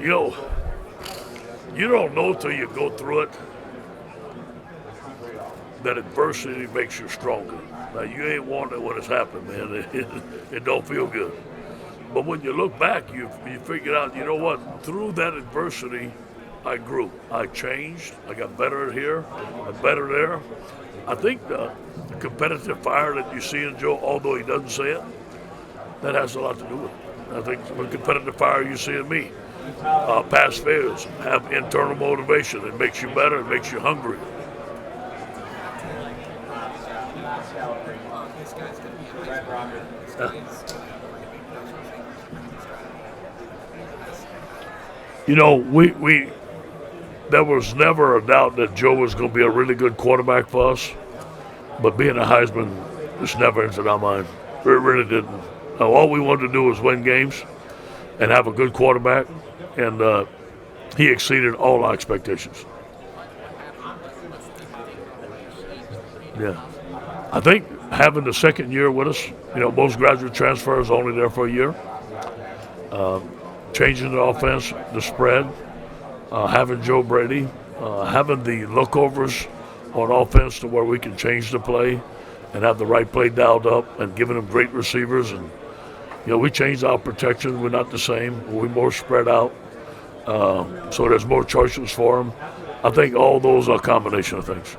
You know, you don't know till you go through it that adversity makes you stronger. Now, you ain't wanting it when it's happened, man. It don't feel good. But when you look back, you figure out, you know what? Through that adversity, I grew. I changed. I got better here. I'm better there. I think the competitive fire that you see in Joe, although he doesn't say it, that has a lot to do with it. I think the competitive fire you see in me, past failures, have internal motivation. It makes you better. It makes you hungry. You know, we there was never a doubt that Joe was going to be a really good quarterback for us, but being a Heisman just never entered our mind. It really didn't. All we wanted to do was win games and have a good quarterback, and he exceeded all our expectations. Yeah. I think having the second year with us, most graduate transfers only there for a year, changing the offense, the spread, having Joe Brady, having the lookovers on offense to where we can change the play and have the right play dialed up and giving them great receivers. And, we changed our protection. We're not the same. We're more spread out. So there's more choices for them. I think all those are a combination of things.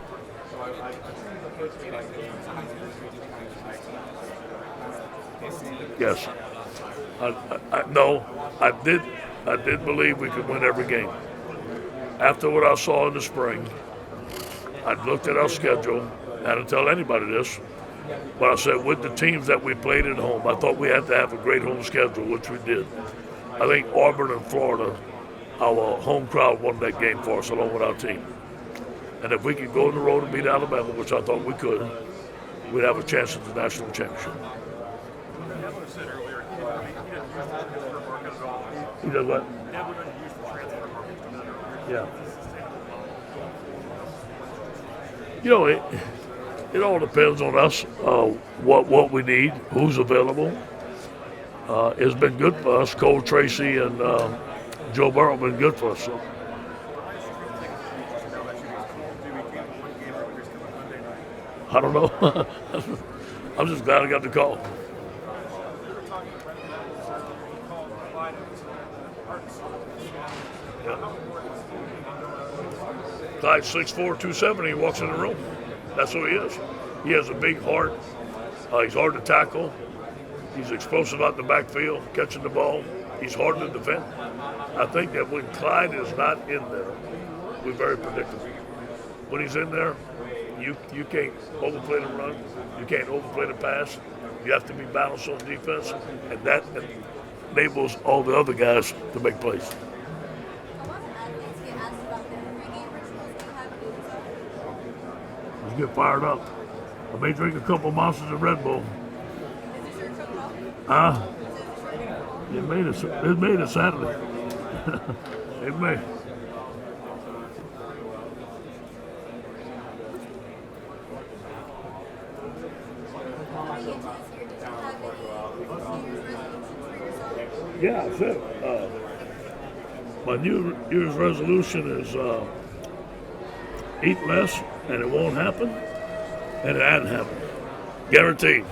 Yes. I did believe we could win every game. After what I saw in the spring, I looked at our schedule. I didn't tell anybody this, but I said with the teams that we played at home, I thought we had to have a great home schedule, which we did. I think Auburn and Florida, our home crowd won that game for us along with our team. And if we could go on the road and beat Alabama, which I thought we could, we'd have a chance at the national championship. He does what? Yeah. It all depends on us, what we need, who's available. It's been good for us. Cole Tracy and Joe Burrow have been good for us. So. I don't know. I'm just glad I got the call. Clyde's 6'4", 270. He walks in the room. That's who he is. He has a big heart. He's hard to tackle. He's explosive out the backfield, catching the ball. He's hard to defend. I think that when Clyde is not in there, we're very predictable. When he's in there, you can't overplay the run. You can't overplay the pass. You have to be balanced on defense, and that enables all the other guys to make plays. Let's get fired up. I may drink a couple monsters of Red Bull. It made it Saturday. It may. Yeah, I said my New Year's resolution is eat less, and it won't happen, and it hasn't happened. Guaranteed.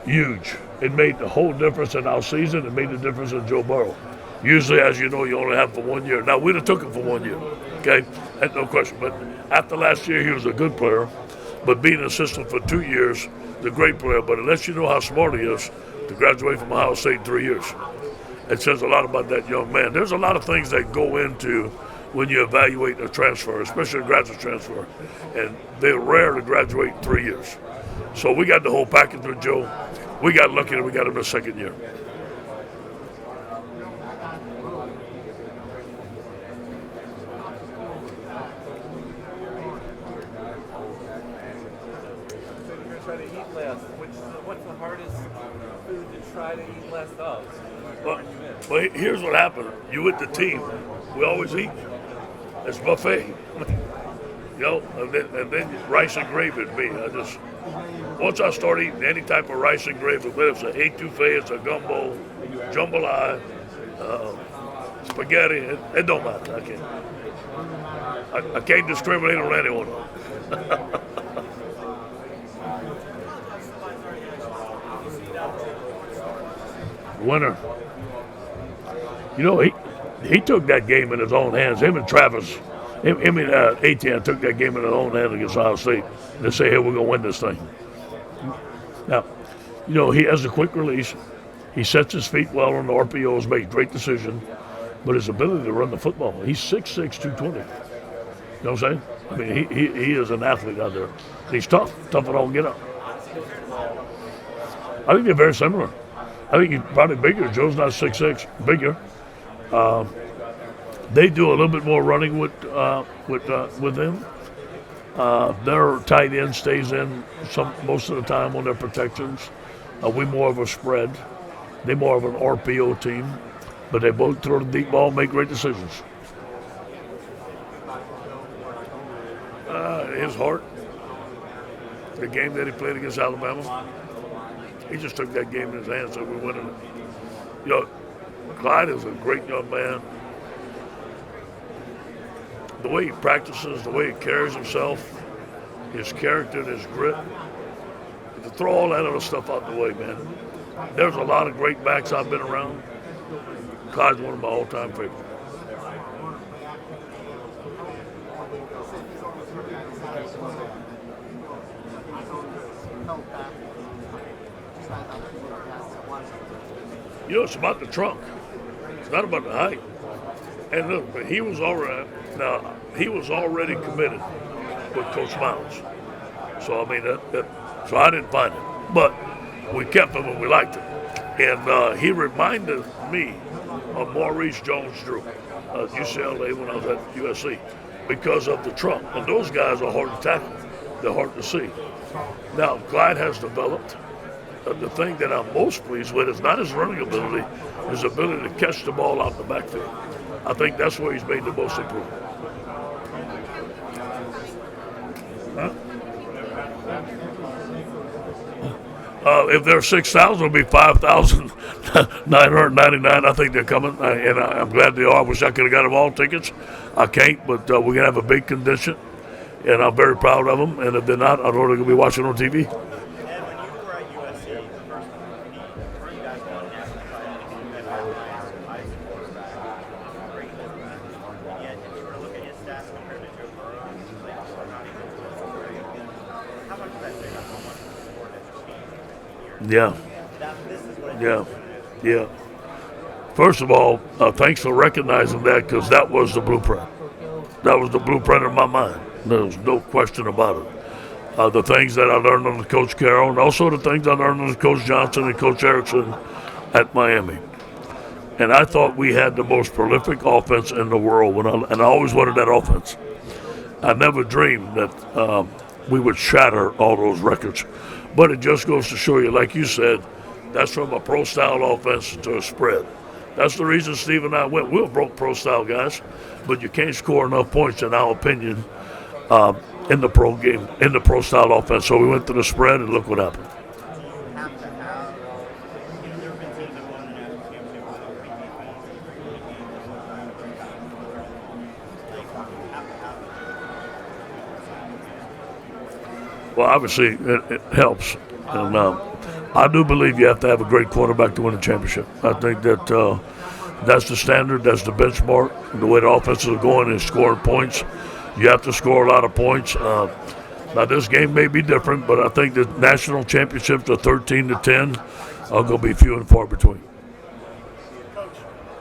Huge. It made the whole difference in our season. It made the difference in Joe Burrow. Usually, as you know, you only have for 1 year. Now, we'd have took him for 1 year, okay? That's no question. But after last year, he was a good player. But being an assistant for 2 years, the great player. But it lets you know how smart he is to graduate from Ohio State in 3 years. It says a lot about that young man. There's a lot of things that go into when you evaluate a transfer, especially a graduate transfer. And they're rare to graduate in 3 years. So we got the whole package with Joe. We got lucky that we got him the second year. Try to eat less. What's the hardest food to try to eat less of? Well, here's what happened. You with the team, we always eat. It's buffet. And then rice and gravy would be. Once I start eating any type of rice and gravy, whether it's an etouffee, it's a gumbo, jambalaya, spaghetti, it don't matter. I can't discriminate on anyone. Winner. He took that game in his own hands. Him and Travis, Etienne took that game in his own hands against Ohio State. They say, hey, we're going to win this thing. Now, he has a quick release. He sets his feet well on the RPOs, makes great decisions. But his ability to run the football, he's 6'6", 220. You know what I'm saying? I mean, he is an athlete out there. He's tough at all get up. I think they're very similar. I think he's probably bigger. Joe's not 6'6", bigger. They do a little bit more running with them. Their tight end stays in most of the time on their protections. We more of a spread. They more of an RPO team. But they both throw the deep ball and make great decisions. His heart, the game that he played against Alabama, he just took that game in his hands, so we're winning it. Clyde is a great young man. The way he practices, the way he carries himself, his character and his grit. To throw all that other stuff out the way, man. There's a lot of great backs I've been around. Clyde's one of my all-time favorites. It's about the trunk. It's not about the height. And look, but he was already committed with Coach Miles. So I mean, so I didn't find him, but we kept him and we liked him. And he reminded me of Maurice Jones-Drew at UCLA when I was at USC because of the trunk. And those guys are hard to tackle. They're hard to see. Now, Clyde has developed. The thing that I'm most pleased with is not his running ability, his ability to catch the ball out the backfield. I think that's where he's made the most improvement. If they're 6,000, it'll be 5,999. I think they're coming, and I'm glad they are. I wish I could have got them all tickets. I can't, but we're going to have a big condition, and I'm very proud of them. And if they're not, I know they're going to be watching on TV. Yeah. First of all, thanks for recognizing that, because that was the blueprint. That was the blueprint in my mind. There's no question about it. The things that I learned under Coach Carroll, and also the things I learned under Coach Johnson and Coach Erickson at Miami. And I thought we had the most prolific offense in the world, and I always wanted that offense. I never dreamed that we would shatter all those records. But it just goes to show you, like you said, that's from a pro-style offense to a spread. That's the reason Steve and I went. We're broke pro-style guys, but you can't score enough points, in our opinion, in the pro game, in the pro-style offense. So we went to the spread, and look what happened. Well, obviously, it helps. And I do believe you have to have a great quarterback to win a championship. I think that that's the standard, that's the benchmark. The way the offenses are going is scoring points. You have to score a lot of points. Now, this game may be different, but I think the national championships are 13-10 are going to be few and far between. Coach,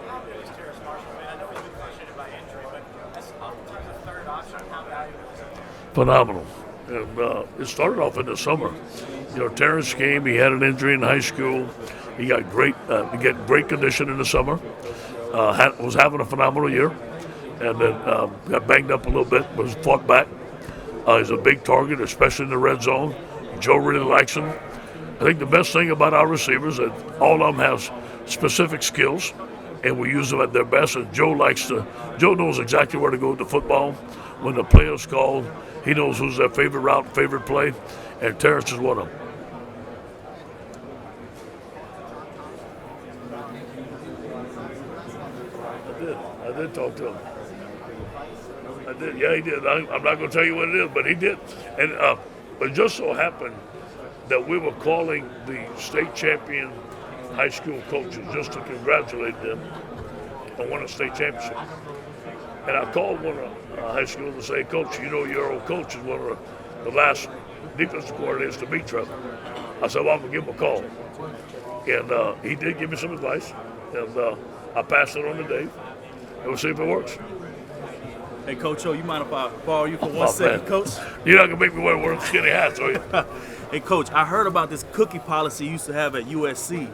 how good is Terrace Marshall? I know he's been frustrated by injury, but as oftentimes a third option, how valuable is it? Phenomenal. And it started off in the summer. Terrence came. He had an injury in high school. He got great condition in the summer. Was having a phenomenal year, and then got banged up a little bit, but was fought back. He's a big target, especially in the red zone. Joe really likes him. I think the best thing about our receivers is that all of them have specific skills, and we use them at their best. And Joe knows exactly where to go with the football. When the play is called, he knows who's their favorite route, favorite play, and Terrence is one of them. I did talk to him. I did. Yeah, he did. I'm not going to tell you what it is, but he did. And it just so happened that we were calling the state champion high school coaches just to congratulate them on winning a state championship. And I called one of the high school and say, Coach, you know your old coach is one of the last defensive coordinators to beat Trevor. I said, well, I'm going to give him a call. And he did give me some advice, and I passed it on to Dave, and we'll see if it works. Hey, Coach O, you mind if I borrow you for 1 second, man. Coach? You're not going to make me wear one of them skinny hats, are you? Hey, Coach, I heard about this cookie policy you used to have at USC.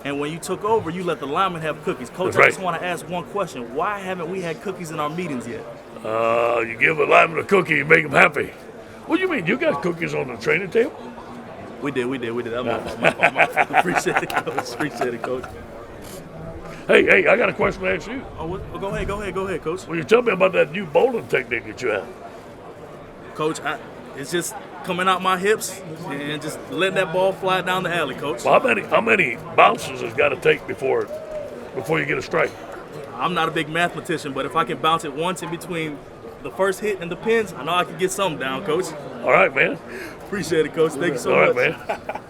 And when you took over, you let the linemen have cookies. Coach, That's right. I just want to ask one question. Why haven't we had cookies in our meetings yet? You give a lineman a cookie, you make him happy. What do you mean? You got cookies on the training table? We did. That's my fault. Appreciate it, Coach. Hey, I got a question to ask you. Oh, go ahead, Coach. Will you tell me about that new bowling technique that you have? Coach, it's just coming out my hips and just letting that ball fly down the alley, Coach. Well, how many bounces has got to take before you get a strike? I'm not a big mathematician, but if I can bounce it once in between the first hit and the pins, I know I can get something down, Coach. All right, man. Appreciate it, Coach. Thank you so All much. right, man.